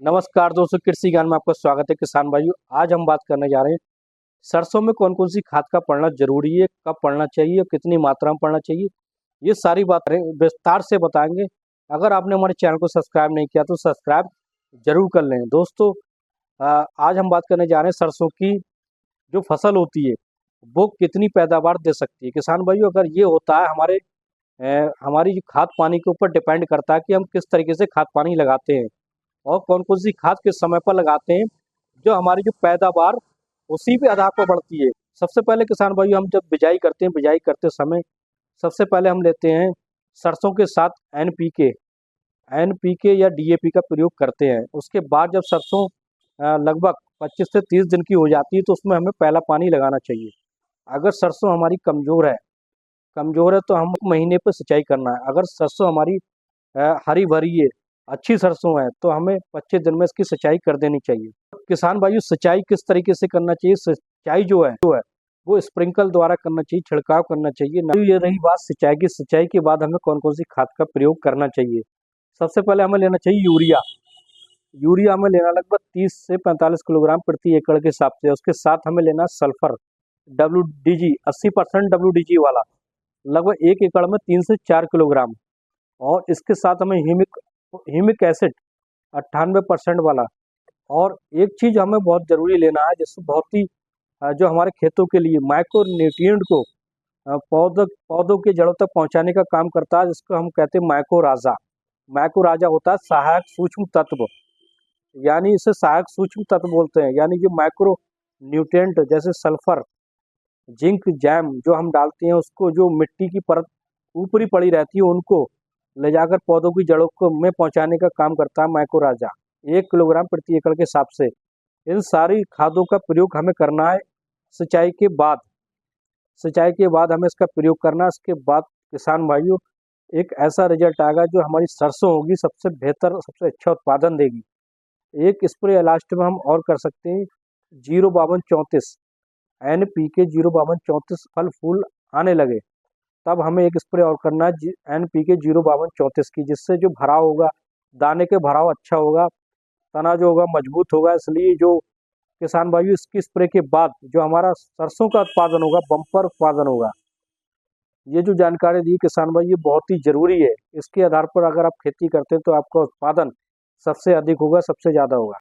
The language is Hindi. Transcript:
नमस्कार दोस्तों, कृषि ज्ञान में आपका स्वागत है। किसान भाइयों, आज हम बात करने जा रहे हैं सरसों में कौन कौन सी खाद का पड़ना जरूरी है, कब पड़ना चाहिए और कितनी मात्रा में पड़ना चाहिए। ये सारी बातें विस्तार से बताएंगे। अगर आपने हमारे चैनल को सब्सक्राइब नहीं किया तो सब्सक्राइब जरूर कर लें। दोस्तों, आज हम बात करने जा रहे हैं सरसों की जो फसल होती है वो कितनी पैदावार दे सकती है। किसान भाइयों, अगर ये होता है हमारी जो खाद पानी के ऊपर डिपेंड करता है कि हम किस तरीके से खाद पानी लगाते हैं और कौन कौन सी खाद किस समय पर लगाते हैं, जो हमारी जो पैदावार उसी पे आधार पर बढ़ती है। सबसे पहले किसान भाइयों, हम जब बिजाई करते हैं, बिजाई करते समय सबसे पहले हम लेते हैं सरसों के साथ एनपीके एनपीके या डीएपी का प्रयोग करते हैं। उसके बाद जब सरसों लगभग 25 से 30 दिन की हो जाती है तो उसमें हमें पहला पानी लगाना चाहिए। अगर सरसों हमारी कमज़ोर है तो हम महीने पर सिंचाई करना है। अगर सरसों हमारी हरी भरी है, अच्छी सरसों है, तो हमें 25 दिन में इसकी सिंचाई कर देनी चाहिए। किसान भाइयों, सिंचाई किस तरीके से करना चाहिए? सिंचाई जो है वो स्प्रिंकल द्वारा करना चाहिए, छिड़काव करना चाहिए ना। ये रही बात सिंचाई की। सिंचाई के बाद हमें कौन कौन सी खाद का प्रयोग करना चाहिए। सबसे पहले हमें लेना चाहिए यूरिया। यूरिया हमें लेना लगभग 30 से 45 किलोग्राम प्रति एकड़ के हिसाब से। उसके साथ हमें लेना सल्फर WDG 80% WDG वाला, लगभग 1 एकड़ में 3 से 4 किलोग्राम। और इसके साथ हमें ह्यूमिक एसिड 98% वाला। और एक चीज़ हमें बहुत ज़रूरी लेना है जिससे बहुत ही जो हमारे खेतों के लिए माइक्रो न्यूट्रिएंट को पौधों के जड़ों तक पहुंचाने का काम करता है, जिसको हम कहते हैं माइक्रो राजा होता है सहायक सूक्ष्म तत्व, यानी इसे सहायक सूक्ष्म तत्व बोलते हैं। यानी जो माइक्रो न्यूट्रिएंट जैसे सल्फर, जिंक, जैम जो हम डालते हैं, उसको जो मिट्टी की परत ऊपरी पड़ी रहती है उनको ले जाकर पौधों की जड़ों को में पहुंचाने का काम करता है माइक्रो राजा, 1 किलोग्राम प्रति एकड़ के हिसाब से। इन सारी खादों का प्रयोग हमें करना है सिंचाई के बाद। हमें इसका प्रयोग करना है। इसके बाद किसान भाइयों, एक ऐसा रिजल्ट आएगा जो हमारी सरसों होगी सबसे बेहतर, सबसे अच्छा उत्पादन देगी। एक स्प्रे लास्ट में हम और कर सकते हैं 05234 NPK 05234 फल फूल आने लगे तब हमें एक स्प्रे और करना है NPK 05234 की, जिससे जो भराव होगा, दाने के भराव अच्छा होगा, तना जो होगा मजबूत होगा। इसलिए जो किसान भाइयों, इसकी स्प्रे के बाद जो हमारा सरसों का उत्पादन होगा, बम्पर उत्पादन होगा। ये जो जानकारी दी किसान भाई, ये बहुत ही जरूरी है। इसके आधार पर अगर आप खेती करते हैं तो आपका उत्पादन सबसे अधिक होगा, सबसे ज़्यादा होगा।